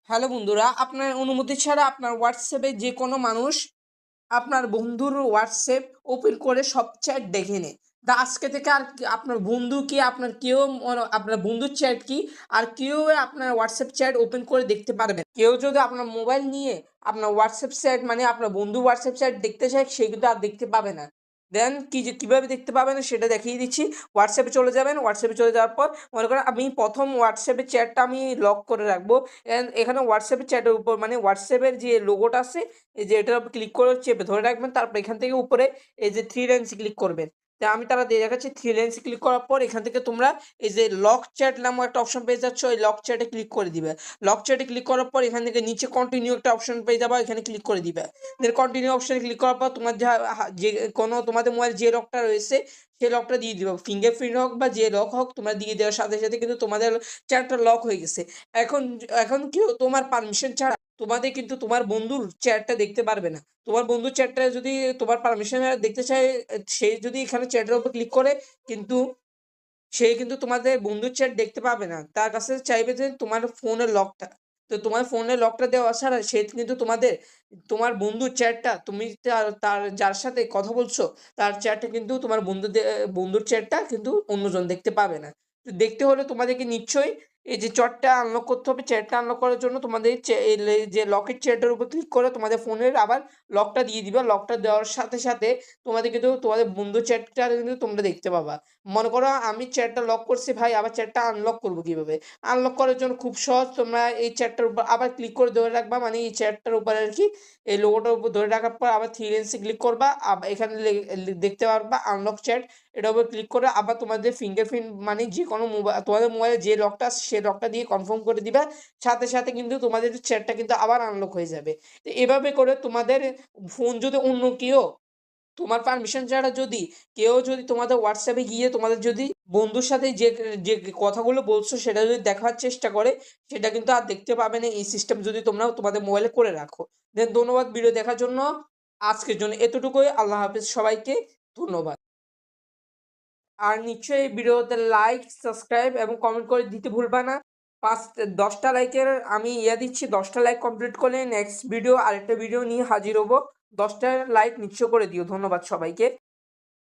Hello বন্ধুরা, আপনার অনুমতি ছাড়া আপনার হোয়াটসঅ্যাপে যে কোনো মানুষ আপনার বন্ধুর হোয়াটসঅ্যাপ ওপেন করে সব চ্যাট দেখে নেয়। তা আজকে থেকে আর আপনার বন্ধু কি আপনার কেউ আপনার বন্ধুর চ্যাট কি আর কেউ আপনার হোয়াটসঅ্যাপ চ্যাট ওপেন করে দেখতে পারবে না। কেউ যদি আপনার মোবাইল নিয়ে আপনার হোয়াটসঅ্যাপ চ্যাট মানে আপনার বন্ধু হোয়াটসঅ্যাপ চ্যাট দেখতে চায়, সে কিন্তু আর দেখতে পাবে না। দেন কীভাবে দেখতে পাবেন সেটা দেখিয়ে দিচ্ছি। হোয়াটসঅ্যাপে চলে যাবেন। হোয়াটসঅ্যাপে চলে যাওয়ার পর মনে করেন আমি প্রথম হোয়াটসঅ্যাপের চ্যাটটা আমি লক করে রাখবো। এখানে হোয়াটসঅ্যাপের চ্যাটের উপর মানে হোয়াটসঅ্যাপের যে লোগোটা আছে, এই যে এটার উপর ক্লিক করে চেপে ধরে রাখবেন। তারপর এখান থেকে উপরে এই যে থ্রি লাইনসে ক্লিক করবেন। তা আমি তারা দিয়ে দেখাচ্ছি। থ্রি লাইনসে ক্লিক করার পর এখান থেকে তোমরা এই যে লক চ্যাট নামক একটা অপশন পেয়ে যাচ্ছ, এই লক চ্যাটে ক্লিক করে দিবে। লক চ্যাটে ক্লিক করার পর এখান থেকে নিচে কন্টিনিউ একটা অপশন পেয়ে যাবে, এখানে ক্লিক করে দিবে। দেন কন্টিনিউ অপশনে ক্লিক করার পর তোমার যে কোনো তোমাদের মোবাইল যে লকটা রয়েছে সেই লকটা দিয়ে দিবে। ফিঙ্গারপ্রিন্ট হোক বা যে লক হোক, তোমরা দিয়ে দেওয়ার সাথে সাথে কিন্তু তোমাদের চ্যাটটা লক হয়ে গেছে। এখন এখন কেউ তোমার পারমিশন ছাড়া তোমাদের কিন্তু তোমার বন্ধুর চ্যাটটা দেখতে পারবে না। তোমার বন্ধুর চ্যাটটা যদি তোমার পারমিশন দেখতে চায়, সে যদি এখানে চ্যাটের উপর ক্লিক করে, কিন্তু সে কিন্তু তোমাদের বন্ধুর চ্যাট দেখতে পাবে না। তার কাছে চাইবে যে তোমার ফোনের লকটা। তো তোমার ফোনের লকটা দেওয়া ছাড়া সে কিন্তু তোমার বন্ধুর চ্যাটটা, তুমি তার যার সাথে কথা বলছো তার চ্যাটটা কিন্তু তোমার বন্ধুর চ্যাটটা কিন্তু অন্যজন দেখতে পাবে না। তো দেখতে হলে তোমাদেরকে নিশ্চয়ই এই যে চ্যাটটা আনলক করতে হবে। চ্যাটটা আনলক করার জন্য তোমাদের এই যে লকের চ্যাটের উপর ক্লিক করে তোমাদের ফোনের আবার লকটা দিয়ে দিবে। লকটা দেওয়ার সাথে সাথে তোমাদের কিন্তু তোমাদের বন্ধুর চ্যাটটা কিন্তু তোমরা দেখতে পাবা। মনে করো আমি চ্যাটটা লক করছি ভাই, আবার চ্যাটটা আনলক করবো কিভাবে? আনলক করার জন্য খুব সহজ। তোমরা এই চ্যাটটার উপর আবার ক্লিক করে ধরে রাখবা, মানে এই চ্যাটটার উপর আর কি এই লোগোটার উপর ধরে রাখার পর আবার থ্রি লাইনসে ক্লিক করবা। আবার এখানে দেখতে পারবা আনলক চ্যাট। এটার উপর ক্লিক করে আবার তোমাদের ফিঙ্গারপ্রিন্ট মানে যে কোনো মোবাইল, তোমাদের মোবাইলে যে লকটা আছে সেই লকটা দিয়ে কনফার্ম করে দিবা। সাথে সাথে কিন্তু তোমাদের চ্যাটটা কিন্তু আবার আনলক হয়ে যাবে। তো এভাবে করে তোমাদের ফোন যদি অন্য কেউ তোমার পারমিশন ছাড়া যদি তোমাদের হোয়াটসঅ্যাপে গিয়ে তোমাদের যদি বন্ধুর সাথে যে যে কথাগুলো বলছো সেটা যদি দেখার চেষ্টা করে, সেটা কিন্তু আর দেখতে পাবে না। এই সিস্টেম যদি তোমরা তোমাদের মোবাইলে করে রাখো। দেন ধন্যবাদ ভিডিও দেখার জন্য। আজকের জন্য এতটুকুই। আল্লাহ হাফিজ সবাইকে। ধন্যবাদ। আর নিশ্চয়ই ভিডিওতে লাইক, সাবস্ক্রাইব এবং কমেন্ট করে দিতে ভুলবা না। 10টা লাইকের আমি দিচ্ছি। 10টা লাইক কমপ্লিট করলে নেক্সট ভিডিও আরেকটা ভিডিও নিয়ে হাজির হবো। 10টা লাইক নিশ্চয় করে দিও। ধন্যবাদ সবাইকে।